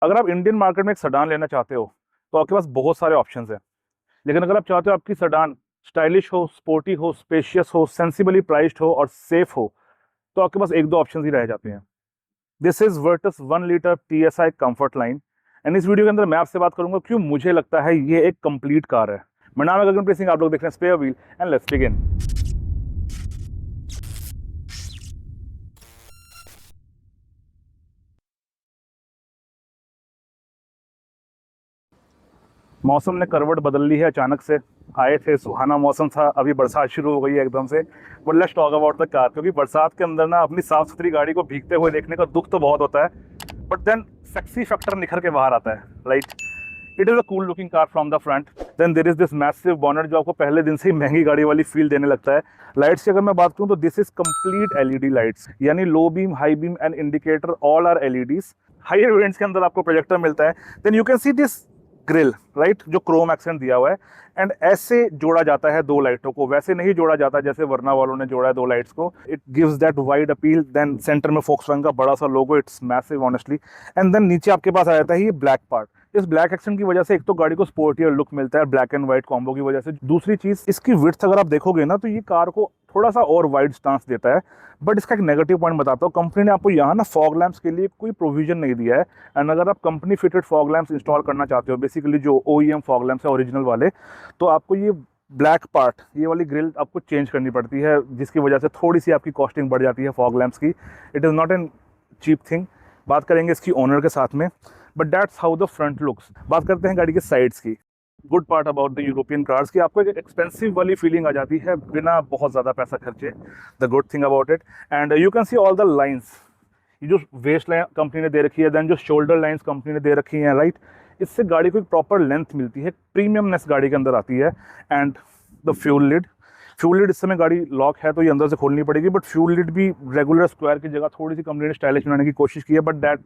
अगर आप Indian market में एक सेडान लेना चाहते हो तो आपके पास बहुत सारे ऑप्शंस हैं, लेकिन अगर आप चाहते हो आपकी सेडान स्टाइलिश हो, स्पोर्टी हो, स्पेशियस हो, सेंसिबली प्राइस्ड हो और सेफ हो, तो आपके पास एक दो ऑप्शंस ही रह जाते हैं। This is Virtus 1 litre TSI comfort line, and इस वीडियो के अंदर मैं आपसे बात करूंगा क्यों मुझे लगता है ये एक कंप्लीट कार है। मेरा नाम है गगनप्रीत सिंह, आप लोग देख रहे हैं spare wheel, and let's begin. मौसम ने करवट बदल ली है अचानक से। आए थे सुहाना मौसम था, अभी बरसात शुरू हो गई है एकदम से। But let's talk about the car, क्योंकि बरसात के अंदर ना अपनी साफ सुथरी गाड़ी को भीगते हुए देखने का दुख तो बहुत होता है, बट देन सेक्सी फैक्टर निखर के बाहर आता है, right. It is a cool looking car from the front. Then there is this massive bonnet जो आपको पहले दिन से ही महंगी गाड़ी वाली फील देने लगता है। लाइट्स की अगर मैं बात करूँ तो this is complete LED lights, यानी low beam, high beam and indicator all are LEDs। Higher variants के अंदर आपको प्रोजेक्टर मिलता है। Then you can see this grille, right, जो क्रोम एक्सेंट दिया हुआ है, एंड ऐसे जोड़ा जाता है दो लाइटों को, वैसे नहीं जोड़ा जाता जैसे वरना वालों ने जोड़ा है दो लाइट्स को। It gives that wide appeal. Then center में फोक्सवैगन का बड़ा सा logo, it's massive honestly. And then नीचे आपके पास आ जाता है ये ब्लैक पार्ट। इस ब्लैक एक्सेंट की वजह से एक तो गाड़ी को स्पोर्टियर लुक मिलता है ब्लैक एंड व्हाइट कॉम्बो की वजह से। दूसरी चीज, इसकी विड्थ अगर आप देखोगे ना तो ये कार को थोड़ा सा और वाइड स्टांस देता है। बट इसका एक नेगेटिव पॉइंट बताता हूँ, कंपनी ने आपको यहाँ ना फॉग लैंप्स के लिए कोई प्रोविजन नहीं दिया है। एंड अगर आप company fitted fog lamps install करना चाहते हो, बेसिकली जो OEM फॉग लैंप्स है ओरिजिनल वाले, तो आपको ये ब्लैक पार्ट, ये वाली ग्रिल आपको चेंज करनी पड़ती है, जिसकी वजह से थोड़ी सी आपकी कॉस्टिंग बढ़ जाती है फॉग लैंप्स की। It is not an cheap thing. बात करेंगे इसकी ओनर के साथ में, but that's how the front looks. बात करते हैं गाड़ी के साइड्स की। Good part about the European cars की आपको एक एक्सपेंसिव वाली फीलिंग आ जाती है बिना बहुत ज़्यादा पैसा खर्चे। The good thing about it, and you can see all the lines. ये जो वेस्ट लाइन कंपनी ने दे रखी है, देन जो शोल्डर लाइन्स कंपनी ने दे रखी हैं, राइट, इससे गाड़ी को एक प्रॉपर लेंथ मिलती है, प्रीमियमनेस गाड़ी के अंदर आती है। एंड द फ्यूल लिड इस समय गाड़ी लॉक है तो ये अंदर से खोलनी पड़ेगी, बट फ्यूल लिड भी रेगुलर स्क्वायर की जगह थोड़ी सी कंपनी ने स्टाइलिश बनाने की कोशिश की है, but that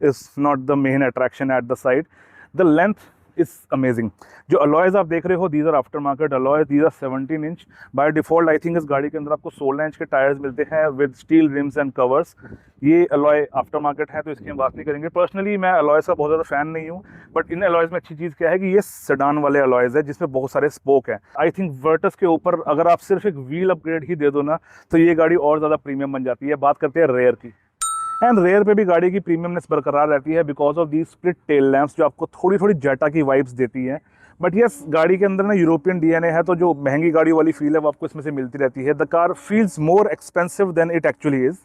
is not the main attraction at the side. The length is amazing. जो अलॉयज आप देख रहे हो, these are after market alloys, these are 17 inch. By default I think इस गाड़ी के अंदर आपको 16 इंच के टायर्स मिलते हैं with steel RIMS and covers. ये अलॉय आफ्टर मार्केट है तो इसकी हम बात नहीं करेंगे। पर्सनली मैं अलॉयज का बहुत ज़्यादा फैन नहीं हूँ, बट इन अलॉयज में अच्छी चीज़ क्या है कि ये सेडान वाले अलॉयज है जिसमें बहुत सारे स्पोक हैं। आई थिंक वर्टस के ऊपर अगर आप सिर्फ एक व्हील अपग्रेड ही दे दो ना तो ये गाड़ी और ज़्यादा प्रीमियम बन जाती है। बात करते हैं रेयर की, एंड रेयर पे भी गाड़ी की प्रीमियमनेस बरकरार रहती है because of the split tail lamps जो आपको थोड़ी थोड़ी जेटा की वाइब्स देती हैं। बट यस, गाड़ी के अंदर ना यूरोपियन DNA है, तो जो महंगी गाड़ी वाली फील है वो आपको इसमें से मिलती रहती है। The car feels more expensive than it actually is.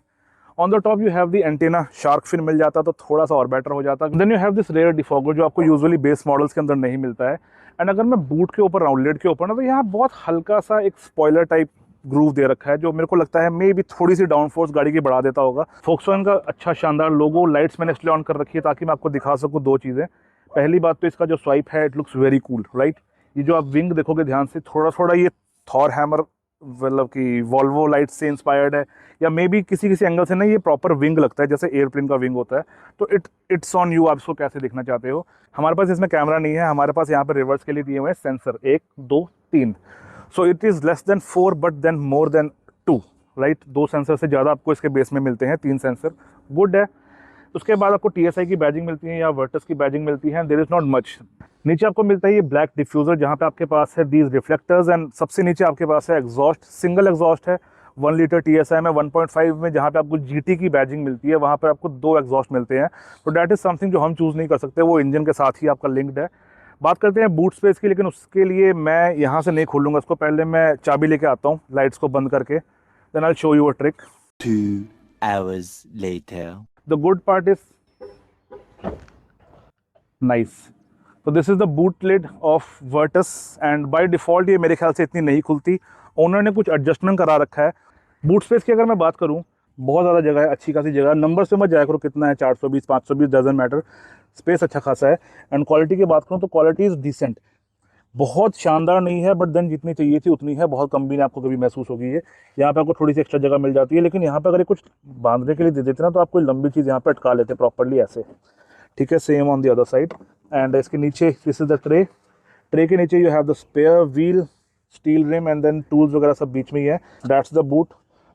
On the top you have the antenna, shark fin मिल जाता तो थोड़ा सा और बेटर हो जाता। Then you have this rear defogger जो आपको यूजुअली बेस मॉडल्स के अंदर नहीं मिलता है। एंड अगर मैं बूट के ऊपर राउंड लिड के ऊपर ना, तो यहाँ बहुत हल्का सा एक स्पॉइलर टाइप ग्रूव दे रखा है जो मेरे को लगता है मे भी थोड़ी सी डाउन फोर्स गाड़ी की बढ़ा देता होगा। फोक्सवैगन का अच्छा शानदार लोगो, लाइट्स मैंने इसलिए ऑन कर रखी है ताकि मैं आपको दिखा सकूँ दो चीज़ें। पहली बात तो इसका जो स्वाइप है, it looks very cool, right. ये जो आप विंग देखोगे ध्यान से, थोड़ा थोड़ा ये थॉर हैमर मतलब कि वॉल्वो लाइट से इंस्पायर्ड है, या मे बी किसी किसी एंगल से ना ये प्रॉपर विंग लगता है जैसे एयरप्लेन का विंग होता है। तो इट्स ऑन यू, आप इसको कैसे देखना चाहते हो। हमारे पास इसमें कैमरा नहीं है, हमारे पास यहाँ पर रिवर्स के लिए दिए हुए हैं sensor 1, 2, 3। So it is less than 4 but then more than 2, right. 2 sensor से ज़्यादा आपको इसके बेस में मिलते हैं, 3 सेंसर, गुड है। उसके बाद आपको TSI की बैजिंग मिलती है या वर्टस की बैजिंग मिलती है। There is not much. नीचे आपको मिलता है ये ब्लैक डिफ्यूज़र जहाँ पे आपके पास है दीज रिफ्लेक्टर्स, एंड सबसे नीचे आपके पास है एग्जॉस्ट, सिंगल एग्जॉस्ट है 1 लीटर TSI में। 1.5 में जहाँ पे आपको GT की बैजिंग मिलती है वहाँ पर आपको 2 एग्जॉस्ट मिलते हैं। तो डैट इज़ समथिंग जो हम चूज़ नहीं कर सकते, वो इंजन के साथ ही आपका लिंक्ड है। बात करते हैं बूट स्पेस की, लेकिन उसके लिए मैं यहाँ से नहीं खोलूँगा इसको, पहले मैं चाबी लेके आता हूँ लाइट्स को बंद करके, then I show you a trick. 2 hours later. The good part is nice. तो this is the boot lid of Virtus, and by default ये मेरे ख्याल से इतनी नहीं खुलती, ओनर ने कुछ एडजस्टमेंट करा रखा है। बूट स्पेस की अगर मैं बात करूँ, बहुत ज़्यादा जगह है, अच्छी खासी जगह। नंबर से मत जाया करो कितना है, 420, 520, डजंट मैटर, स्पेस अच्छा खासा है। एंड क्वालिटी की बात करूँ तो क्वालिटी इज़ डिसेंट, बहुत शानदार नहीं है, बट देन जितनी चाहिए थी उतनी है। बहुत कम भी नहीं आपको कभी महसूस होगी ये। यहाँ पे आपको थोड़ी सी एक्स्ट्रा जगह मिल जाती है, लेकिन यहाँ पे अगर ये कुछ बांधने के लिए दे देते ना तो आप कोई लंबी चीज़ यहाँ पे अटका लेते प्रॉपरली ऐसे, ठीक है। Same on the other side. And इसके नीचे दिस इज द ट्रे के नीचे you have the spare wheel, steel rim, and then tools वगैरह सब बीच में ही है। That's the boot,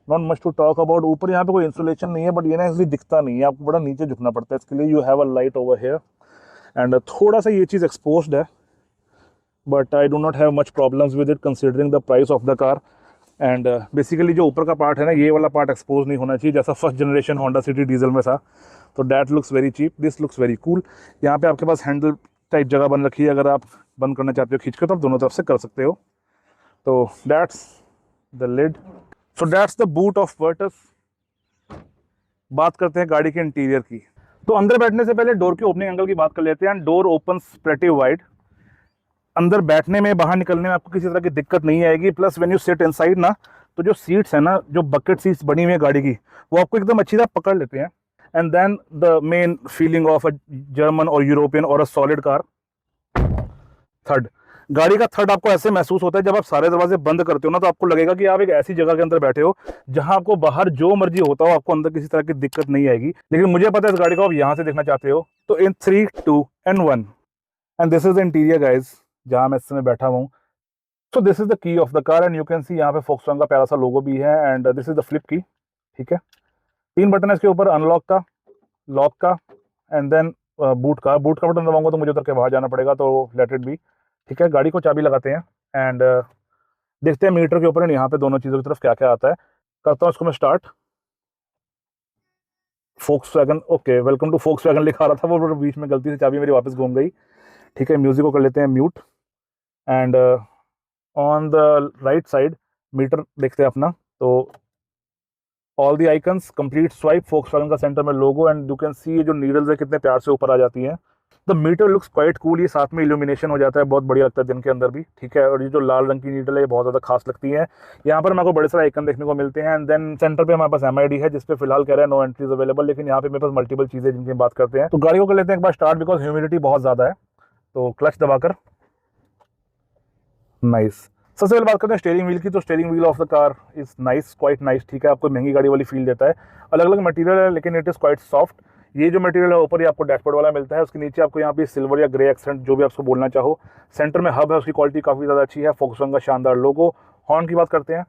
not much to talk about. ऊपर यहाँ पे कोई इंस्टॉलेशन नहीं है, बट ये ना इसलिए दिखता नहीं है, आपको बड़ा नीचे झुकना पड़ता है इसके लिए। You have a light over here, and थोड़ा सा ये चीज़ एक्सपोज्ड है, but I do not have much problems with it considering the price of the car. And basically जो ऊपर का पार्ट है ना, ये वाला पार्ट एक्सपोज नहीं होना चाहिए जैसा first generation Honda City diesel में था। तो that looks very cheap, this looks very cool. यहाँ पे आपके पास हैंडल टाइप जगह बन रखी है, अगर आप बंद करना चाहते हो खींच के तो आप दोनों तरफ से कर सकते हो। तो that's the lid, so that's the boot of Virtus. बात करते हैं गाड़ी के इंटीरियर की। तो अंदर बैठने से पहले डोर के ओपनिंग एंगल की बात कर लेते हैं। डोर ओपन्स प्रेटी वाइड, अंदर बैठने में बाहर निकलने में आपको किसी तरह की दिक्कत नहीं आएगी। Plus when you sit inside ना, तो जो सीट्स है ना, जो बकेट सीट्स बनी हुई है गाड़ी की, वो आपको एकदम अच्छी तरह पकड़ लेते हैं। And then the main feeling of a German और यूरोपियन और अ सॉलिड कार। थर्ड, गाड़ी का थर्ड आपको ऐसे महसूस होता है जब आप सारे दरवाजे बंद करते हो ना, तो आपको लगेगा कि आप एक ऐसी जगह के अंदर बैठे हो जहां आपको बाहर जो मर्जी होता हो, आपको अंदर किसी तरह की दिक्कत नहीं आएगी। लेकिन मुझे पता है इस गाड़ी को आप यहाँ से देखना चाहते हो। तो इन 3, 2 and 1, and this is the interior guys, जहां मैं इस समय बैठा हूँ। So this is the key of the car and you can सी यहाँ पे फोक्सवैगन का प्यारा सा लोगो भी है। And this is the flip की, ठीक है। 3 बटन है इसके ऊपर, अनलॉक का, लॉक का एंड देन बूट का। बूट का बटन दबाऊंगा तो मुझे उतर के बाहर जाना पड़ेगा, तो लेट इट बी, ठीक है। गाड़ी को चाबी लगाते हैं एंड देखते हैं मीटर के ऊपर एंड यहाँ पे दोनों चीज़ों की तरफ क्या क्या आता है। करता हूँ इसको मैं start. Volkswagen, okay, welcome to Volkswagen लिखा रहा था, वो बीच में गलती से चाबी मेरी वापस घूम गई, ठीक है। म्यूजिक को कर लेते हैं mute and on the right side meter देखते हैं अपना। तो all the icons, complete swipe, Volkswagen का सेंटर में logo and you can see जो नीडल्स है कितने प्यार से ऊपर आ जाती हैं। The meter looks quite cool, ये साथ में इल्यूमिनेशन हो जाता है, बहुत बढ़िया लगता है दिन के अंदर भी, ठीक है। और ये जो लाल रंग की नीडल है ये बहुत ज़्यादा खास लगती है। यहाँ पर मेरे को बड़े सारे आइकन देखने को मिलते हैं एंड देन सेंटर पे हमारे पास MID है, जिसपे फिलहाल कह रहा है नो एंट्रीज अवेलेबल, लेकिन यहाँ पे मेरे पास मल्टीपल चीज़ें जिनकी बात करते हैं। तो गाड़ी को कर लेते हैं एक बार स्टार्ट, बिकॉज ह्यूमिडिटी बहुत ज़्यादा है। तो क्लच दबाकर, नाइस। सबसे पहले बात करते हैं स्टीयरिंग व्हील की। तो steering wheel of the car is nice, quite nice, ठीक है। आपको महंगी गाड़ी वाली फील देता है। अलग अलग मटेरियल है लेकिन इट इज़ क्वाइट सॉफ्ट। ये जो मटेरियल है ऊपर ही आपको डैशबोर्ड वाला मिलता है, उसके नीचे आपको यहाँ पे सिल्वर या ग्रे एक्सेंट जो भी आपको बोलना चाहो। सेंटर में हब है, उसकी क्वालिटी काफ़ी ज़्यादा अच्छी है। फोक्सवैगन का शानदार लोगो। हॉर्न की बात करते हैं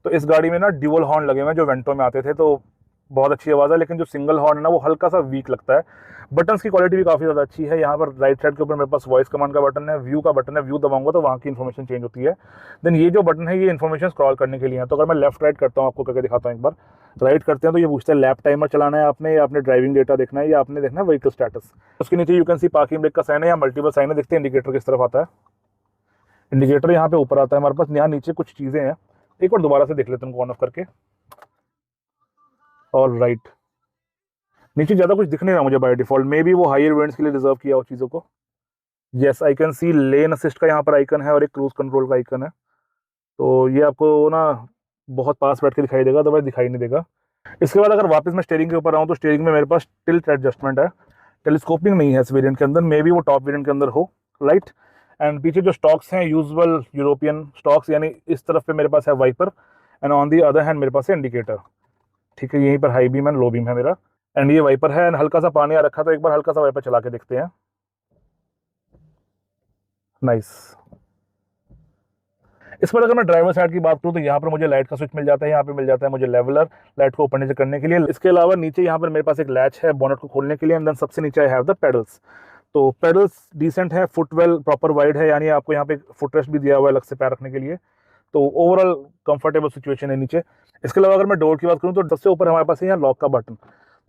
तो इस गाड़ी में ना ड्यूअल हॉर्न लगे हुए हैं जो वेंटो में आते थे, तो बहुत अच्छी आवाज़ है। लेकिन जो सिंगल हॉर्न है ना वो हल्का सा वीक लगता है। बटन्स की क्वालिटी भी काफ़ी ज़्यादा अच्छी है। यहाँ पर राइट साइड के ऊपर मेरे पास वॉइस कमांड का बटन है, व्यू का बटन है, व्यू दबाऊंगा तो वहाँ की इन्फॉर्मेशन चेंज होती है। देन ये जो बटन है ये इन्फॉर्मेशन स्क्रॉल करने के लिए है। तो अगर मैं लेफ्ट राइट करता हूँ, आपको करके दिखाता हूँ एक बार। राइट करते हैं तो ये पूछता है लैप टाइमर चलाना है आपने, या आपने ड्राइविंग डेटा देखना है, या आपने देखना है व्हीकल स्टेटस। उसके नीचे you can C parking brake का साइन है या मल्टीपल साइन है। देखते हैं इंडिकेटर किस तरफ आता है। इंडिकेटर यहाँ पे ऊपर आता है हमारे पास। यहाँ नीचे कुछ चीज़ें हैं, एक बार दोबारा से देख लेते हैं उनको ऑन ऑफ करके। ऑल राइट, नीचे ज़्यादा कुछ दिख नहीं रहा मुझे बाय डिफॉल्ट, मे बी वो हायर इवेंट्स के लिए रिजर्व किया हो चीज़ों को। Yes, I can see lane assist का यहाँ पर आइकन है और एक क्रूज कंट्रोल का आइकन है। तो ये आपको ना बहुत पास बैठ के दिखाई देगा, अदरवाइज दिखाई नहीं देगा। इसके बाद अगर वापस मैं स्टीयरिंग के ऊपर आऊँ तो स्टीयरिंग में मेरे पास टिल्ट एडजस्टमेंट है। टेलीस्कोपिंग नहीं है इस वेरिएंट के अंदर, मे बी वो टॉप वेरिएंट के अंदर हो, राइट। एंड पीछे जो स्टॉक्स हैं यूजुअल यूरोपियन स्टॉक्स, यानी इस तरफ पे मेरे पास है wiper and on the other hand मेरे पास है इंडिकेटर, ठीक है। यहीं पर high beam and low beam है मेरा, एंड ये वाइपर है। एंड हल्का सा पानी आ रखा, तो एक बार हल्का सा वाइपर चला के देखते हैं। नाइस। इस पर अगर मैं ड्राइवर साइड की बात करूँ तो यहाँ पर मुझे लाइट का स्विच मिल जाता है, यहाँ पे मिल जाता है मुझे लेवलर, लाइट को ऊपर नीचे करने के लिए। इसके अलावा नीचे यहाँ पर मेरे पास एक लैच है बोनट को खोलने के लिए, एंड देन सबसे नीचे आई हैव द पेडल्स। तो पेडल्स डिसेंट है, फुटवेल प्रॉपर वाइड है, यानी आपको यहाँ पे फुटरेस्ट भी दिया हुआ है अलग से पैर रखने के लिए। तो ओवरऑल कंफर्टेबल सिचुएशन है नीचे। इसके अलावा अगर मैं डोर की बात करूँ तो सबसे ऊपर हमारे पास है यहाँ लॉक का बटन।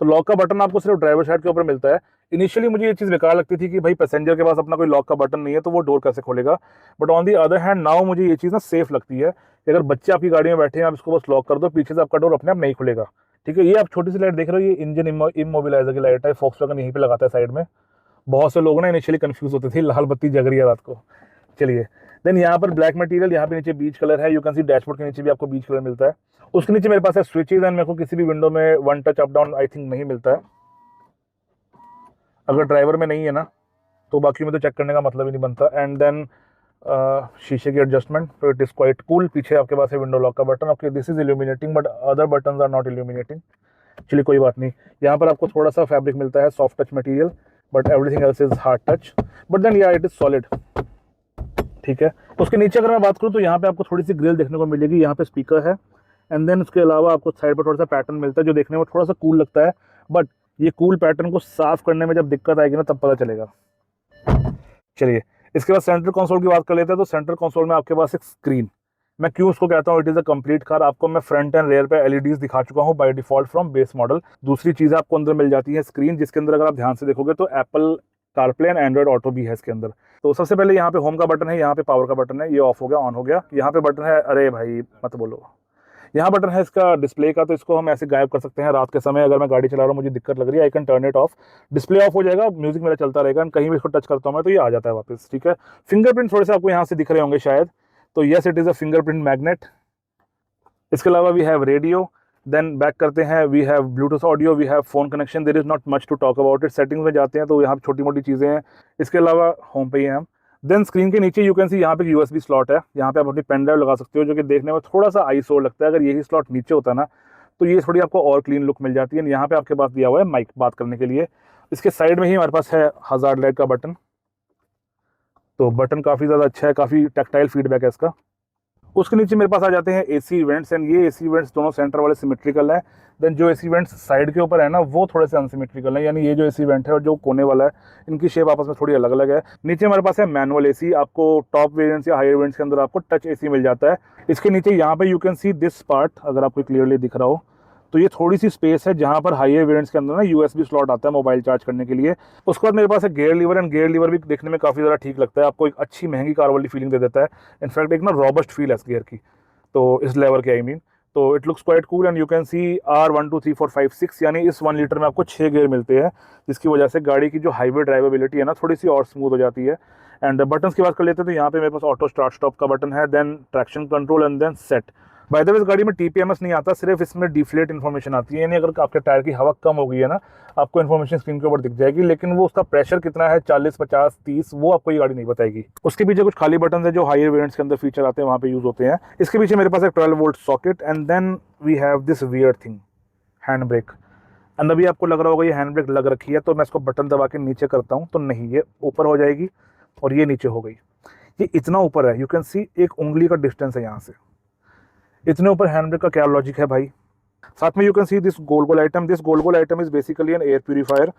तो लॉक का बटन आपको सिर्फ ड्राइवर साइड के ऊपर मिलता है। इनिशियली मुझे ये चीज़ बेकार लगती थी कि भाई पैसेंजर के पास अपना कोई लॉक का बटन नहीं है तो वो डोर कैसे खोलेगा, but on the other hand now मुझे ये चीज़ ना सेफ लगती है कि अगर बच्चे आपकी गाड़ी में बैठे हैं आप इसको बस लॉक कर दो, पीछे से आपका डोर अपने आप नहीं खुलेगा, ठीक है। ये आप छोटी सी लाइट देख रहे हो, ये इंजन इमोबिलाइजर की लाइट है, फोक्सवैगन यहीं पे लगाता है साइड में। बहुत से लोग ना इनिशियली कंफ्यूज होते थे, लाल बत्ती जग रही है रात को। चलिए, देन यहाँ पर ब्लैक मटेरियल, यहाँ पे नीचे बीच कलर है, यू कैन सी डैशबोर्ड के नीचे भी आपको बीच कलर मिलता है। उसके नीचे मेरे पास है स्विचेज एंड मेरे को किसी भी विंडो में one touch up down I think नहीं मिलता है। अगर ड्राइवर में नहीं है ना तो बाकी में तो चेक करने का मतलब ही नहीं बनता। एंड देन शीशे की एडजस्टमेंट, तो इट इज़ क्वाइट कूल। पीछे आपके पास है विंडो लॉक का button. Okay, this is illuminating but other buttons are not illuminating. चलिए कोई बात नहीं। यहाँ पर आपको थोड़ा सा फैब्रिक मिलता है, soft touch material, but everything else is hard touch, but then yeah it is solid, ठीक है। उसके नीचे अगर मैं बात करूँ तो यहाँ पे आपको थोड़ी सी ग्रिल देखने को मिलेगी, यहाँ पे स्पीकर है, एंड देन उसके अलावा आपको साइड पर थोड़ा सा पैटर्न मिलता है जो देखने में थोड़ा सा कूल लगता है, बट ये कूल पैटर्न को साफ करने में जब दिक्कत आएगी ना तब पता चलेगा। चलिए इसके बाद सेंटर कंसोल की बात कर लेते हैं। तो सेंटर कंसोल में आपके पास एक स्क्रीन, मैं क्यों उसको कहता हूँ it is a complete car. आपको मैं फ्रंट एंड रेयर पे एलईडीज दिखा चुका हूँ by default from base model. दूसरी चीज़ आपको अंदर मिल जाती है स्क्रीन, जिसके अंदर अगर आप ध्यान से देखोगे तो Apple CarPlay and Android auto भी है इसके अंदर। तो सबसे पहले यहाँ पे होम का बटन है, यहाँ पे पावर का बटन है, ये ऑफ हो गया ऑन हो गया। यहाँ पे बटन है, अरे भाई मत बोलो, यहाँ बटन है इसका डिस्प्ले का, तो इसको हम ऐसे गायब कर सकते हैं। रात के समय अगर मैं गाड़ी चला रहा हूँ, मुझे दिक्कत लग रही है, I can turn it of, display of हो जाएगा, म्यूजिक मेरा चलता रहेगा, कहीं भी इसको टच करता हूँ मैं तो ये आ जाता है वापस। ठीक है, फिंगरप्रिंट थोड़े से आपको यहाँ से दिख रहे होंगे शायद, तो yes it is a fingerprint magnet. इसके अलावा we have radio, then back करते हैं, we have Bluetooth audio, we have phone connection, there is not much to talk about it. Settings में जाते हैं तो यहाँ छोटी मोटी चीज़ें हैं। इसके अलावा होम पे ही हैं हम। देन स्क्रीन के नीचे यू कैन सी यहाँ पे यूएसबी स्लॉट है, यहाँ पे आप अपनी पेन ड्राइव लगा सकते हो, जो कि देखने में थोड़ा सा आईसोर लगता है। अगर यही स्लॉट नीचे होता ना तो ये थोड़ी आपको और क्लीन लुक मिल जाती है। यहाँ पे आपके पास दिया हुआ है माइक बात करने के लिए। इसके साइड में ही हमारे पास है हजार्ड लाइट का बटन, तो बटन काफ़ी ज़्यादा अच्छा है, काफ़ी टैक्टाइल फीडबैक है इसका। उसके नीचे मेरे पास आ जाते हैं एसी इवेंट्स, एंड ये एसी इवेंट्स दोनों सेंटर वाले सिमेट्रिकल है। देन जो एसी इवेंट्स साइड के ऊपर है ना वो थोड़े से अनसिमेट्रिकल है, यानी ये जो एसी इवेंट है और जो कोने वाला है इनकी शेप आपस में थोड़ी अलग अलग है। नीचे हमारे पास है मैनुअल एसी, आपको टॉप वेरिएंट्स या हायर वेरिएंट्स के अंदर आपको टच एसी मिल जाता है। इसके नीचे यहाँ पे you can see this part, अगर आपको क्लियरली दिख रहा हो तो ये थोड़ी सी स्पेस है जहाँ पर हायर वेरिएंट्स के अंदर ना यूएसबी स्लॉट आता है मोबाइल चार्ज करने के लिए। उसके बाद मेरे पास है gear lever, and gear lever भी देखने में काफ़ी ज़्यादा ठीक लगता है, आपको एक अच्छी महंगी कार वाली फीलिंग दे देता है। इनफैक्ट एक ना रॉबस्ट फील है इस गियर की, तो इस लेवर के आई मीन, तो it looks quite cool. And you can C R 1 2 3 4 5 6, यानी इस 1 लीटर में आपको 6 गियर मिलते हैं, जिसकी वजह से गाड़ी की जो हाईवे ड्राइवेबिलिटी है ना थोड़ी सी और स्मूथ हो जाती है। एंड बटन्स की बात कर लेते हैं तो यहाँ पे मेरे पास ऑटो स्टार्ट स्टॉप का बटन है, then traction control and then set. By the way इस गाड़ी में TPMS नहीं आता, सिर्फ इसमें डिफ्लेट इन्फॉर्मेशन आती है, यानी अगर आपके टायर की हवा कम हो गई है ना आपको इन्फॉर्मेशन स्क्रीन के ऊपर दिख जाएगी, लेकिन वो उसका प्रेशर कितना है 40 50 30 वो आपको ये गाड़ी नहीं बताएगी। उसके पीछे कुछ खाली बटन है जो हायर वेरिएंट्स के अंदर फीचर आते हैं वहाँ पे यूज होते हैं। इसके पीछे मेरे पास एक 12 volt socket, and then we have this weird thing, hand brake. And अभी आपको लग रहा होगा ये हैंड ब्रेक लग रखी है, तो मैं इसको बटन दबा के नीचे करता हूँ तो नहीं, ये ऊपर हो जाएगी और ये नीचे हो गई। ये इतना ऊपर है, यू कैन सी एक उंगली का डिस्टेंस है यहाँ से, इतने ऊपर हैंड ब्रेक का क्या लॉजिक है भाई। साथ में यू कैन सी दिस गोल गोल आइटम, दिस गोल गोल item is basically an air purifier.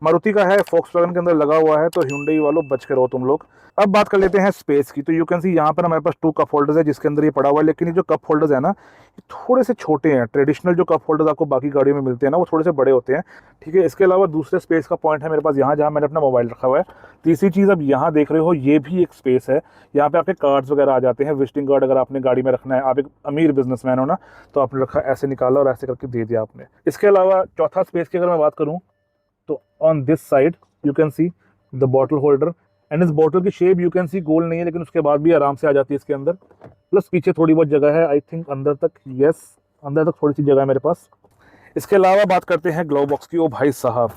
Maruti का है, फोक्सवैगन के अंदर लगा हुआ है, तो Hyundai वालों बच के रहो तुम लोग। अब बात कर लेते हैं स्पेस की, तो यू कैन सी यहाँ पर हमारे पास 2 कप होल्डर्स है जिसके अंदर ये पड़ा हुआ है, लेकिन ये जो कप होल्डर्स है ना ये थोड़े से छोटे हैं। ट्रेडिशनल जो कप होल्डर्स आपको बाकी गाड़ियों में मिलते हैं ना वो थोड़े से बड़े होते हैं। ठीक है, इसके अलावा दूसरे स्पेस का पॉइंट है मेरे पास यहाँ जहाँ मैंने अपना मोबाइल रखा हुआ है। तीसरी चीज़ अब यहाँ देख रहे हो ये भी एक स्पेस है, यहाँ पे आपके कार्ड्स वगैरह आ जाते हैं, विजिटिंग कार्ड अगर आपने गाड़ी में रखना है, आप एक अमीर बिजनेसमैन हो ना तो आपने रखा, ऐसे निकाला और ऐसे करके दे दिया आपने। इसके अलावा चौथा स्पेस की अगर मैं बात करूँ तो on this side you can see the bottle holder, and इस बॉटल की शेप यू कैन सी गोल नहीं है, लेकिन उसके बाद भी आराम से आ जाती है इसके अंदर। प्लस पीछे थोड़ी बहुत जगह है, आई थिंक अंदर तक, यस अंदर तक थोड़ी सी जगह है मेरे पास। इसके अलावा बात करते हैं ग्लव बॉक्स की। ओ भाई साहब,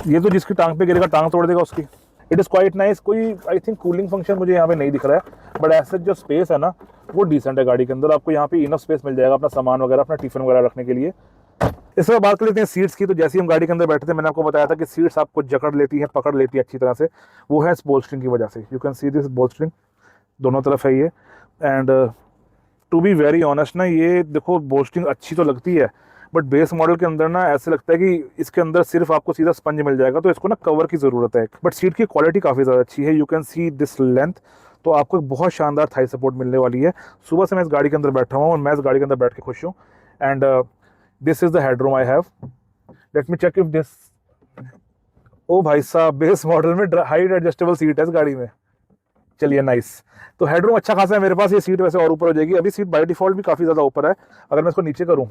ये तो जिसकी टांग पे गिरेगा टांग तोड़ देगा उसकी। It is quite nice. कोई आई थिंक कूलिंग फंक्शन मुझे यहाँ पे नहीं दिख रहा है, बट ऐसे जो स्पेस है ना वो डिसेंट है गाड़ी के अंदर। आपको यहाँ पे इनफ स्पेस मिल जाएगा अपना सामान वगैरह, अपना टिफिन वगैरह रखने के लिए। इसमें बात कर लेते हैं सीट्स की। तो जैसे हम गाड़ी के अंदर बैठे थे मैंने आपको बताया था कि सीट्स आपको जकड़ लेती है, पकड़ लेती है अच्छी तरह से, वो है इस बोल्स्ट्रिंग की वजह से। You can see this bolstering दोनों तरफ है ये। And to be very honest ना, ये देखो बोल्स्ट्रिंग अच्छी तो लगती है, बट बेस मॉडल के अंदर ना ऐसे लगता है कि इसके अंदर सिर्फ आपको सीधा स्पंज मिल जाएगा, तो इसको ना कवर की ज़रूरत है। बट सीट की क्वालिटी काफ़ी ज़्यादा अच्छी है। You can see this length, तो आपको एक बहुत शानदार थाई सपोर्ट मिलने वाली है। सुबह से मैं इस गाड़ी के अंदर बैठा हूँ और मैं इस गाड़ी के अंदर बैठ के खुश हूँ। And this is the headroom I have, let me check if this, ओ भाई साहब बेस मॉडल में हाइट एडजस्टेबल सीट है इस गाड़ी में। चलिए नाइस, तो हेडरूम अच्छा खासा है मेरे पास। ये सीट वैसे और ऊपर हो जाएगी, अभी सीट बाय डिफॉल्ट भी काफ़ी ज़्यादा ऊपर है। अगर मैं इसको नीचे करूँ,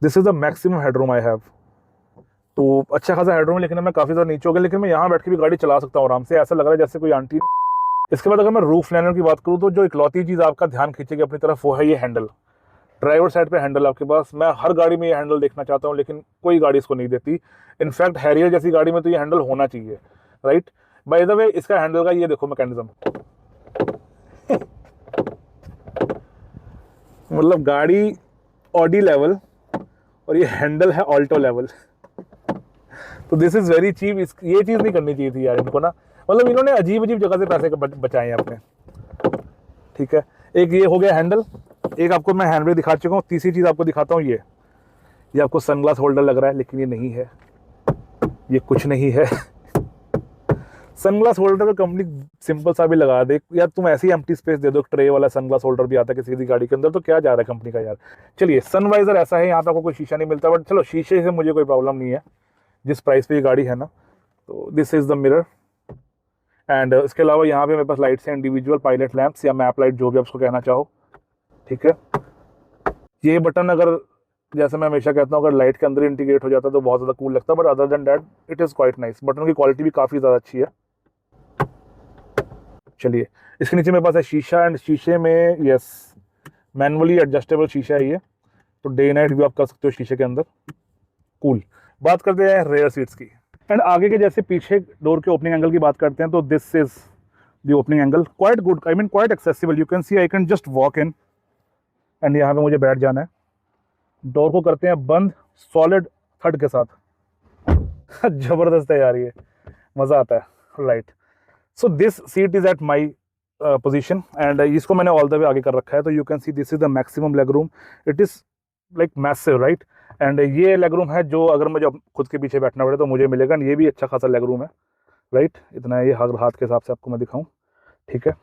this is the maximum headroom I have, तो अच्छा खासा हेडरूम है, लेकिन मैं काफ़ी ज़्यादा नीचे हो गया, लेकिन मैं यहाँ बैठ के भी गाड़ी चला सकता हूँ आराम से, ऐसा लग रहा है जैसे कोई आंटी। इसके बाद अगर मैं रूफ लाइनर की बात करूँ तो जो इकलौती चीज़ आपका ध्यान खींचेगी अपनी तरफ वो है ये हैंडल। ड्राइवर साइड पे हैंडल आपके पास, मैं हर गाड़ी में ये हैंडल देखना चाहता हूँ, लेकिन कोई गाड़ी इसको नहीं देती। इनफैक्ट हैरियर जैसी गाड़ी में तो ये हैंडल होना चाहिए, राइट। बाय द वे इसका हैंडल का ये देखो मैकेनिज्म, मतलब गाड़ी ऑडी लेवल और ये हैंडल है ऑल्टो लेवल। तो दिस इज वेरी चीप। ये चीज़ नहीं करनी चाहिए थी यार इनको ना, मतलब इन्होंने अजीब अजीब जगह से पैसे बचाए हैं अपने। ठीक है, एक ये हो गया हैंडल, एक आपको मैं हैंड ब्रेक दिखा चुका हूँ, तीसरी चीज़ आपको दिखाता हूँ। ये आपको सनग्लास होल्डर लग रहा है, लेकिन ये नहीं है, ये कुछ नहीं है। सनग्लास होल्डर का कंपनी सिंपल सा भी लगा दे यार, तुम ऐसे ही एम्प्टी स्पेस दे दो, ट्रे वाला सनग्लास होल्डर भी आता है किसी की गाड़ी के अंदर, तो क्या जा रहा है कंपनी का यार। चलिए, सनवाइजर ऐसा है, यहाँ पे आपको कोई शीशा नहीं मिलता, बट चलो शीशे से मुझे कोई प्रॉब्लम नहीं है जिस प्राइस पे ये गाड़ी है ना। तो this is the mirror and इसके अलावा यहाँ पे मेरे पास लाइट्स हैं, इंडिविजुअल पायलट लैंप्स या मैप लाइट, जो भी आप उसको कहना चाहो, ठीक है। ये बटन अगर, जैसे मैं हमेशा कहता हूँ, अगर लाइट के अंदर इंटीग्रेट हो जाता है तो बहुत ज़्यादा कूल लगता है, but other than that it is quite nice. Button की क्वालिटी भी काफ़ी ज़्यादा अच्छी है। चलिए, इसके नीचे मेरे पास है शीशा एंड शीशे में यस मैनुअली एडजस्टेबल शीशा है ये, तो डे नाइट भी आप कर सकते हो शीशे के अंदर, कूल। बात करते हैं रेयर सीट्स की एंड आगे के, जैसे पीछे डोर के ओपनिंग एंगल की बात करते हैं, तो this is the opening angle, quite good, I mean quite accessible. You can C I can just walk in and यहाँ पे मुझे बैठ जाना है। डोर को करते हैं बंद सॉलिड थड के साथ। जबरदस्त है यार, ये मज़ा आता है, right. So this seat is at my position and इसको मैंने ऑल द वे आगे कर रखा है, तो you can see this is the maximum leg room, it is like massive, right. And ये लेग रूम है जो अगर मुझे खुद के पीछे बैठना पड़े तो मुझे मिलेगा, ये भी अच्छा खासा लेग रूम है, राइट। इतना है, ये हाथ के हिसाब से आपको मैं दिखाऊं, ठीक है।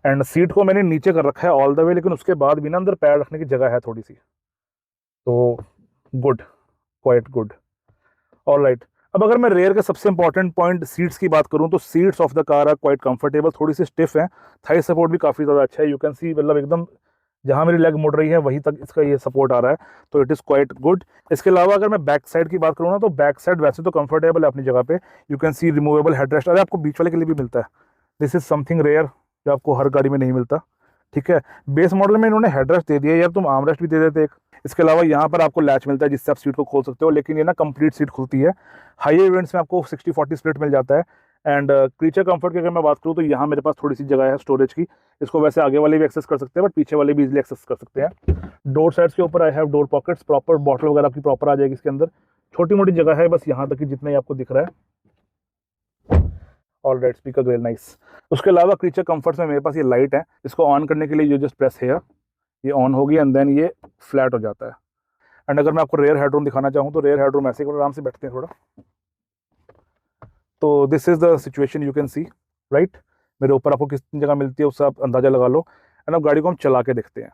एंड सीट को मैंने नीचे कर रखा है ऑल द वे, लेकिन उसके बाद भी ना अंदर पैर रखने की जगह है थोड़ी सी, तो good, quite good, all right. अब अगर मैं रेयर के सबसे इंपॉर्टेंट पॉइंट सीट्स की बात करूं, तो seats of the car are quite comfortable, थोड़ी सी स्टिफ है, थाई सपोर्ट भी काफ़ी ज़्यादा अच्छा है। यू कैन सी, मतलब एकदम जहाँ मेरी लेग मुड़ रही है वहीं तक इसका ये सपोर्ट आ रहा है, तो इट इज़ क्वाइट गुड। इसके अलावा अगर मैं बैक साइड की बात करूँ ना, तो बैक साइड वैसे तो कंफर्टेबल है अपनी जगह पे। You can C removable headrest, अरे आपको बीच वाले के लिए भी मिलता है, दिस इज समथिंग रेयर जो आपको हर गाड़ी में नहीं मिलता, ठीक है। बेस मॉडल में इन्होंने हेडरेस्ट दे दिया यार, तुम आर्मरेस्ट भी दे देते एक। इसके अलावा यहाँ पर आपको लैच मिलता है जिससे आप सीट को खोल सकते हो, लेकिन ये ना कंप्लीट सीट खुलती है। हाई इवेंट्स में आपको 60-40 स्प्लिट मिल जाता है। एंड क्रीचर कंफर्ट की अगर मैं बात करूँ, तो यहाँ मेरे पास थोड़ी सी जगह है स्टोरेज की, इसको वैसे आगे वाले भी एक्सेस कर सकते हैं, बट पीछे वाले भी इजीली एक्सेस कर सकते हैं। डोर साइड्स के ऊपर I have door pockets, proper bottle वगैरह की प्रॉपर आ जाएगी इसके अंदर, छोटी मोटी जगह है बस यहाँ तक कि जितना ही आपको दिख रहा है। All right, speaker well nice. उसके अलावा क्रीचर कंफर्ट्स में मेरे पास ये लाइट है, इसको ऑन करने के लिए यू जस्ट प्रेस हेयर, ये ऑन होगी एंड देन ये फ्लैट हो जाता है। एंड अगर मैं आपको रेयर हेडरूम दिखाना चाहूँ, तो रेयर हेडरूम ऐसे आराम से बैठते हैं थोड़ा, तो this is the situation, you can C, right. मेरे ऊपर आपको किस जगह मिलती है उससे आप अंदाजा लगा लो। एंड अब गाड़ी को हम चला के देखते हैं।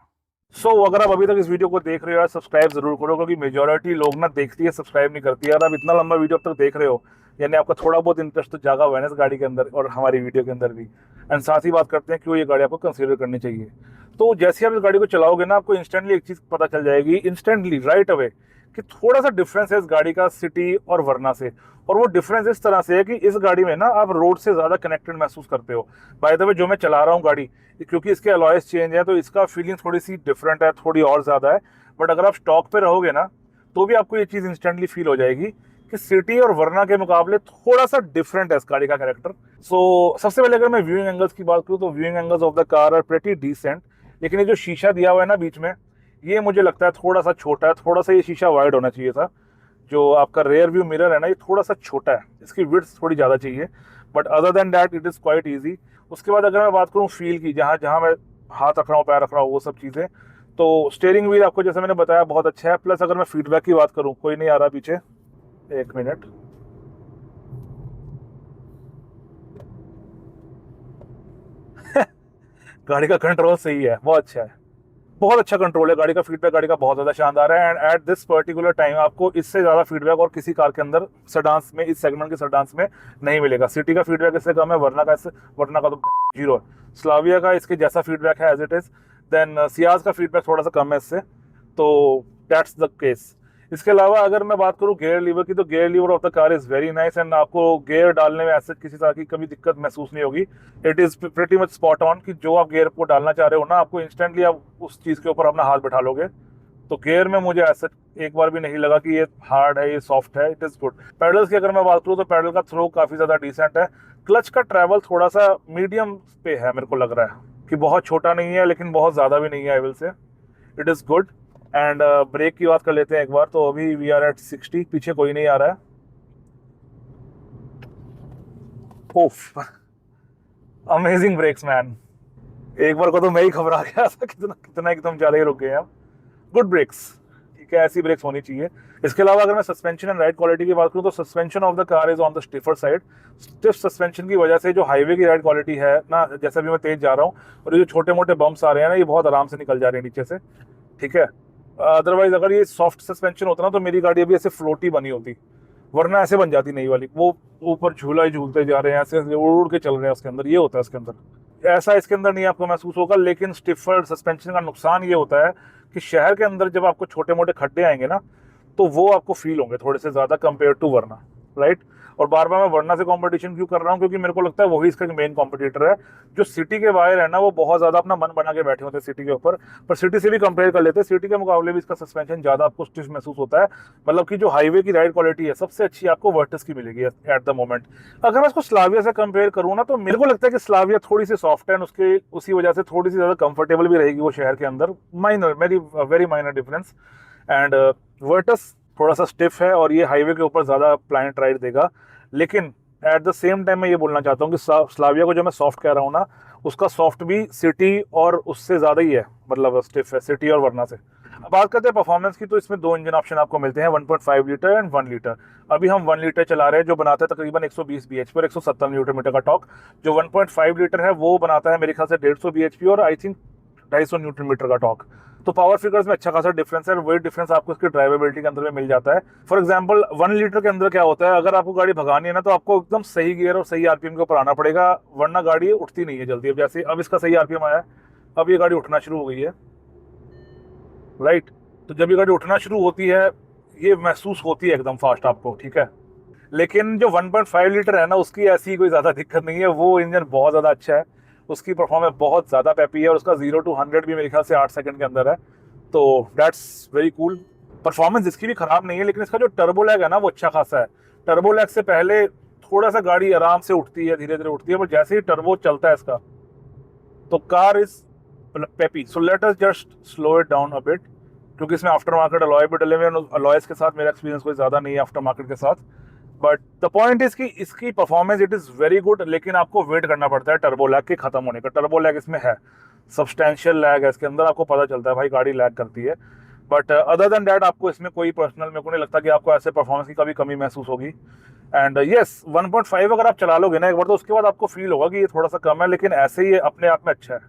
सो अगर आप अभी तक इस वीडियो को देख रहे हो यार, सब्सक्राइब जरूर करो, क्योंकि मेजॉरिटी लोग ना देखती है, सब्सक्राइब नहीं करती यार। आप इतना लंबा वीडियो अब तक देख रहे हो, यानी आपका थोड़ा बहुत इंटरेस्ट तो जागा हुआ है इस गाड़ी के अंदर और हमारी वीडियो के अंदर भी। एंड साथ ही बात करते हैं क्यों ये गाड़ी आपको कंसीडर करनी चाहिए। तो जैसे आप इस गाड़ी को चलाओगे ना, आपको इंस्टेंटली एक चीज़ पता चल जाएगी, इंस्टेंटली राइट अवे, कि थोड़ा सा डिफरेंस है इस गाड़ी का सिटी और वरना से। और वो डिफरेंस इस तरह से है कि इस गाड़ी में ना आप रोड से ज़्यादा कनेक्टेड महसूस करते हो। बाय द वे, जो मैं चला रहा हूँ गाड़ी, क्योंकि इसके अलॉयस चेंज है, तो इसका फीलिंग थोड़ी सी डिफरेंट है, थोड़ी और ज़्यादा है। बट अगर आप स्टॉक पे रहोगे ना, तो भी आपको ये चीज़ इंस्टेंटली फील हो जाएगी कि सिटी और वरना के मुकाबले थोड़ा सा डिफरेंट है इस गाड़ी का कैरेक्टर। सो सबसे पहले अगर मैं व्यूइंग एंगल्स की बात करूँ, तो viewing angles of the car are pretty decent, लेकिन ये जो शीशा दिया हुआ है ना बीच में, ये मुझे लगता है थोड़ा सा छोटा है, थोड़ा सा ये शीशा वाइड होना चाहिए था। जो आपका रेयर व्यू मिरर है ना, ये थोड़ा सा छोटा है, इसकी विड्थ थोड़ी ज़्यादा चाहिए, but other than that it is quite easy. उसके बाद अगर मैं बात करूँ फील की, जहाँ जहाँ मैं हाथ रख रहा हूँ, पैर रख रहा हूँ, वो सब चीज़ें, तो स्टीयरिंग व्हील आपको जैसे मैंने बताया बहुत अच्छा है। प्लस अगर मैं फीडबैक की बात करूँ, कोई नहीं आ रहा पीछे, एक मिनट, गाड़ी का कंट्रोल सही है, बहुत अच्छा है, बहुत अच्छा कंट्रोल है गाड़ी का। फीडबैक गाड़ी का बहुत ज़्यादा शानदार है। And at this particular time आपको इससे ज़्यादा फीडबैक और किसी कार के अंदर सेडांस में, इस सेगमेंट के सेडांस में नहीं मिलेगा। सिटी का फीडबैक इससे कम है, वरना का तो जीरो है। स्लाविया का इसके जैसा फीडबैक है as it is. Then Ciaz का फीडबैक थोड़ा सा कम है इससे, तो दैट्स द केस। इसके अलावा अगर मैं बात करूँ गेयर लीवर की, तो gear liver of the car is very nice and आपको गेयर डालने में ऐसे किसी तरह की कभी दिक्कत महसूस नहीं होगी। It is pretty much spot on कि जो आप गेयर को डालना चाह रहे हो ना, आपको इंस्टेंटली आप उस चीज़ के ऊपर अपना हाथ बैठा लोगे। तो गेयर में मुझे ऐसा एक बार भी नहीं लगा कि ये हार्ड है, ये सॉफ्ट है, इट इज़ गुड। पैडल्स की अगर मैं बात करूँ, तो पैडल का थ्रो काफ़ी ज़्यादा डिसेंट है। क्लच का ट्रैवल थोड़ा सा मीडियम पे है, मेरे को लग रहा है कि बहुत छोटा नहीं है लेकिन बहुत ज़्यादा भी नहीं है, I will say it is good. And brake की बात कर लेते हैं एक बार, तो अभी वी आर एट 60, पीछे कोई नहीं आ रहा है। ओफ, अमेजिंग ब्रेक्स मैन, एक बार को तो मैं ही घबरा गया था, कितना कितना एकदम ज्यादा ही रुक गए हम। गुड ब्रेक्स, ठीक है, ऐसी ब्रेक्स होनी चाहिए। इसके अलावा अगर मैं सस्पेंशन एंड राइड क्वालिटी की बात करूं तो suspension of the car is on the stiffer side. Stiff suspension की वजह से जो हाईवे की राइड क्वालिटी है ना, जैसे भी मैं तेज जा रहा हूँ और ये जो छोटे मोटे बम्प्स आ रहे हैं ना, ये बहुत आराम से निकल जा रहे हैं नीचे से, ठीक है। अदरवाइज अगर ये सॉफ्ट सस्पेंशन होता ना तो मेरी गाड़ी अभी ऐसे फ्लोटी बनी होती, वरना ऐसे बन जाती नई वाली। वो ऊपर झूला ही झूलते जा रहे हैं, ऐसे उड़ उड़ के चल रहे हैं उसके अंदर, ये होता है इसके अंदर। ऐसा इसके अंदर नहीं आपको महसूस होगा, लेकिन स्टिफर सस्पेंशन का नुकसान ये होता है कि शहर के अंदर जब आपको छोटे मोटे खड्डे आएंगे ना, तो वो आपको फील होंगे थोड़े से ज्यादा कंपेयर टू वरना, राइट। और बार बार मैं वरना से कंपटीशन क्यों कर रहा हूँ, क्योंकि मेरे को लगता है वही इसका मेन कॉम्पिटिटर है। जो सिटी के वायर है ना, वो बहुत ज्यादा अपना मन बना के बैठे होते हैं सिटी के ऊपर, पर सिटी से भी कंपेयर कर लेते हैं, सिटी के मुकाबले भी इसका सस्पेंशन ज्यादा आपको स्टिफ महसूस होता है। मतलब कि जो हाईवे की राइड क्वालिटी है सबसे अच्छी आपको वर्टस की मिलेगी एट द मोमेंट। अगर मैं इसको स्लाविया से कंपेयर करूँ ना, तो मेरे को लगता है कि स्लाविया थोड़ी सी सॉफ्ट है, उसके उसी वजह से थोड़ी सी ज्यादा कंफर्टेबल भी रहेगी वो शहर के अंदर। Minor, very minor difference. And Virtus थोड़ा सा स्टिफ है और ये हाईवे के ऊपर ज्यादा प्लानेट राइड देगा। लेकिन एट द सेम टाइम मैं ये बोलना चाहता हूँ कि स्लाविया को जो मैं सॉफ्ट कह रहा हूँ ना, उसका सॉफ्ट भी सिटी और उससे ज्यादा ही है, मतलब स्टिफ है सिटी और वरना से। अब बात करते हैं परफॉर्मेंस की, तो इसमें दो इंजन ऑप्शन आपको मिलते हैं, 1.5 लीटर एंड 1 लीटर। अभी हम 1 लीटर चला रहे हैं, जो बनाता है तकरीबन 120 bhp और 170 न्यूटन मीटर का टॉर्क। जो 1.5 लीटर है वो बनाता है मेरे ख्याल से 150 bhp और आई थिंक 250 न्यूटन मीटर का टॉर्क। तो पावर फिगर्स में अच्छा खासा डिफरेंस है, और वही डिफरेंस आपको इसकी ड्राइवेबिलिटी के अंदर में मिल जाता है। फॉर एग्जांपल 1 लीटर के अंदर क्या होता है, अगर आपको गाड़ी भगानी है ना, तो आपको एकदम सही गियर और सही आरपीएम के ऊपर आना पड़ेगा, वरना गाड़ी उठती नहीं है जल्दी। अब जैसे अब इसका सही आरपीएम आया है, अब ये गाड़ी उठना शुरू हो गई है, राइट। तो जब ये गाड़ी उठना शुरू होती है, ये महसूस होती है एकदम फास्ट आपको, ठीक है। लेकिन जो 1.5 लीटर है ना, उसकी ऐसी कोई ज़्यादा दिक्कत नहीं है, वो इंजन बहुत ज़्यादा अच्छा है, उसकी परफॉर्मेंस बहुत ज़्यादा पेपी है, और उसका 0 to 100 भी मेरे ख्याल से 8 सेकंड के अंदर है। तो दैट्स वेरी कूल। परफॉर्मेंस इसकी भी ख़राब नहीं है, लेकिन इसका जो टर्बो लैग है ना, वो अच्छा खासा है। टर्बो लैग से पहले थोड़ा सा गाड़ी आराम से उठती है, धीरे धीरे उठती है, पर जैसे ही टर्बो चलता है इसका, तो car is peppy. So let us just slow it down a bit, क्योंकि इसमें आफ्टर मार्केट अलॉय भी डले हुए हैं। अलॉयस के साथ मेरा एक्सपीरियंस कोई ज़्यादा नहीं है आफ्टर मार्केट के साथ, बट द पॉइंट इज कि इसकी performance it is very good, लेकिन आपको वेट करना पड़ता है टर्बो लैग के खत्म होने का। टर्बो लैग इसमें है, सब्सटैंशियल लैग है इसके अंदर, आपको पता चलता है भाई गाड़ी लैग करती है। बट अदर देन दैट आपको इसमें कोई पर्सनल, मेरे को नहीं लगता कि आपको ऐसे परफॉर्मेंस की कभी कमी महसूस होगी। एंड येस 1.5 अगर आप चला लोगे ना एक बार, तो उसके बाद आपको फील होगा कि ये थोड़ा सा कम है, लेकिन ऐसे ही अपने आप में अच्छा है,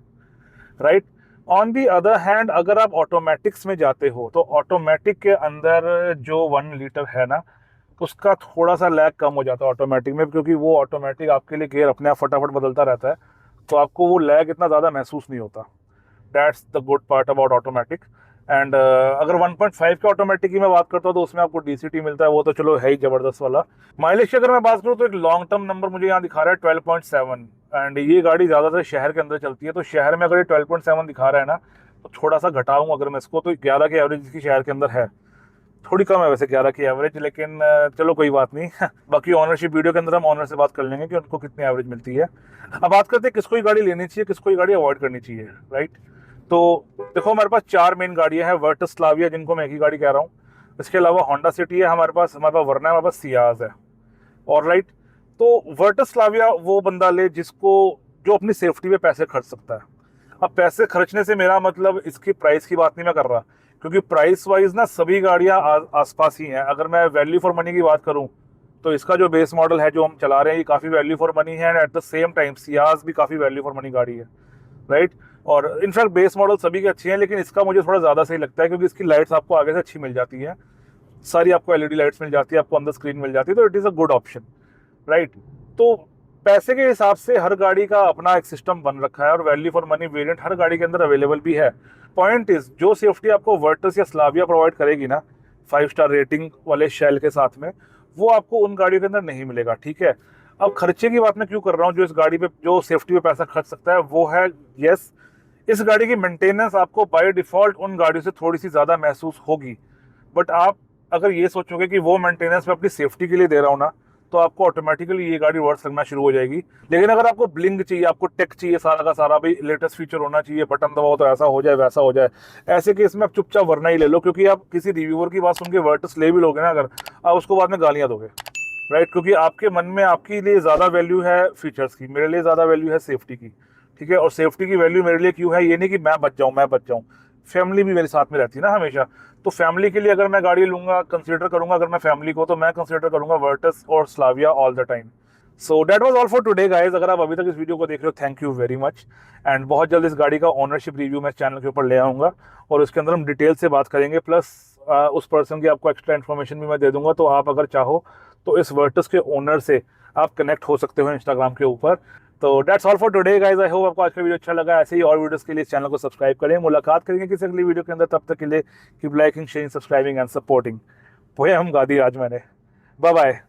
right. On the other hand अगर आप ऑटोमेटिक्स में जाते हो, तो ऑटोमेटिक के अंदर जो 1 लीटर है ना, उसका थोड़ा सा लैग कम हो जाता है ऑटोमेटिक में, क्योंकि वो ऑटोमेटिक आपके लिए गियर अपने आप फटाफट बदलता रहता है, तो आपको वो लैग इतना ज़्यादा महसूस नहीं होता। That's the good part about automatic. And अगर 1.5 के ऑटोमेटिक की मैं बात करता हूँ, तो उसमें आपको DCT मिलता है, वो तो चलो है ही ज़बरदस्त वाला। माइलेज की अगर मैं बात करूँ, तो एक लॉन्ग टर्म नंबर मुझे यहाँ दिखा रहा है 12.7, एंड ये गाड़ी ज़्यादातर शहर के अंदर चलती है, तो शहर में अगर ये 12.7 दिखा रहा है ना, तो थोड़ा सा घटाऊँ अगर मैं इसको, तो 11 की एवरेज इसकी शहर के अंदर है, थोड़ी कम है वैसे 11 की एवरेज, लेकिन चलो कोई बात नहीं। बाकी ऑनरशिप वीडियो के अंदर हम ऑनर से बात कर लेंगे कि उनको कितनी एवरेज मिलती है। अब बात करते हैं किसको ये गाड़ी लेनी चाहिए, किसको ये गाड़ी अवॉइड करनी चाहिए, राइट। तो देखो हमारे पास 4 मेन गाड़ियां हैं, वर्टस, स्लाविया, जिनको मैं एक ही गाड़ी कह रहा हूँ। इसके अलावा होंडा सिटी है हमारे पास वरना है, हमारे पास सियाज है, और राइट। तो वर्टस स्लाविया वो बंदा ले जिसको, जो अपनी सेफ्टी पे पैसे खर्च सकता है। अब पैसे खर्चने से मेरा मतलब इसकी प्राइस की बात नहीं मैं कर रहा, क्योंकि प्राइस वाइज ना सभी गाड़ियां आसपास ही हैं। अगर मैं वैल्यू फॉर मनी की बात करूं, तो इसका जो बेस मॉडल है जो हम चला रहे हैं, ये काफ़ी वैल्यू फॉर मनी है, and at the same time Ciaz भी काफ़ी वैल्यू फॉर मनी गाड़ी है, राइट। और इनफैक्ट बेस मॉडल सभी के अच्छे हैं, लेकिन इसका मुझे थोड़ा ज़्यादा सही लगता है, क्योंकि इसकी लाइट्स आपको आगे से अच्छी मिल जाती है, सारी आपको LED लाइट्स मिल जाती है, आपको अंदर स्क्रीन मिल जाती है, तो it is a good option, right. तो पैसे के हिसाब से हर गाड़ी का अपना एक सिस्टम बन रखा है, और वैल्यू फॉर मनी वेरिएंट हर गाड़ी के अंदर अवेलेबल भी है। पॉइंट इज, जो सेफ्टी आपको वर्टस या स्लाविया प्रोवाइड करेगी ना 5 स्टार रेटिंग वाले शेल के साथ में, वो आपको उन गाड़ियों के अंदर नहीं मिलेगा, ठीक है। अब खर्चे की बात मैं क्यों कर रहा हूँ, जो इस गाड़ी पे जो सेफ्टी पे पैसा खर्च सकता है वो है, यस, इस गाड़ी की मेंटेनेंस आपको बाय डिफॉल्ट उन गाड़ियों से थोड़ी सी ज़्यादा महसूस होगी, बट आप अगर ये सोचोगे कि वो मेंटेनेंस मैं अपनी सेफ्टी के लिए दे रहा हूँ ना, तो आपको ऑटोमेटिकली ये गाड़ी वर्थ लगना शुरू हो जाएगी। लेकिन अगर आपको ब्लिंग चाहिए, आपको टेक चाहिए सारा का सारा, भाई लेटेस्ट फीचर होना चाहिए, बटन दबाओ तो ऐसा हो जाए वैसा हो जाए, ऐसे केस में आप चुपचाप वरना ही ले लो, क्योंकि आप किसी रिव्यूअर की बात सुन के वर्टस ले भी लोगे ना अगर, आप उसको बाद में गालियाँ दोगे, राइट। क्योंकि आपके मन में आपके लिए ज़्यादा वैल्यू है फीचर्स की, मेरे लिए ज़्यादा वैल्यू है सेफ्टी की, ठीक है। और सेफ्टी की वैल्यू मेरे लिए क्यों है, ये नहीं कि मैं बच जाऊँ, फैमिली भी मेरे साथ में रहती है ना हमेशा। तो फैमिली के लिए अगर मैं गाड़ी लूंगा, कंसीडर करूंगा अगर मैं फैमिली को, तो मैं कंसीडर करूंगा वर्टस और Slavia all the time. So that was all for today guys. अगर आप अभी तक इस वीडियो को देख रहे हो, thank you very much. And बहुत जल्द इस गाड़ी का ओनरशिप रिव्यू मैं चैनल के ऊपर ले आऊँगा और उसके अंदर हम डिटेल से बात करेंगे, प्लस उस पर्सन की आपको एक्स्ट्रा इन्फॉर्मेशन भी मैं दे दूंगा। तो आप अगर चाहो तो इस वर्टस के ओनर से आप कनेक्ट हो सकते हो इंस्टाग्राम के ऊपर। तो that's all for today guys. I hope आपको आज का वीडियो अच्छा लगा। ऐसे ही और वीडियोस के लिए इस चैनल को सब्सक्राइब करें। मुलाकात करेंगे किसी अगली वीडियो के अंदर, तब तक के लिए keep liking, sharing, subscribing and supporting. Poem गा दी आज मैंने। Bye bye.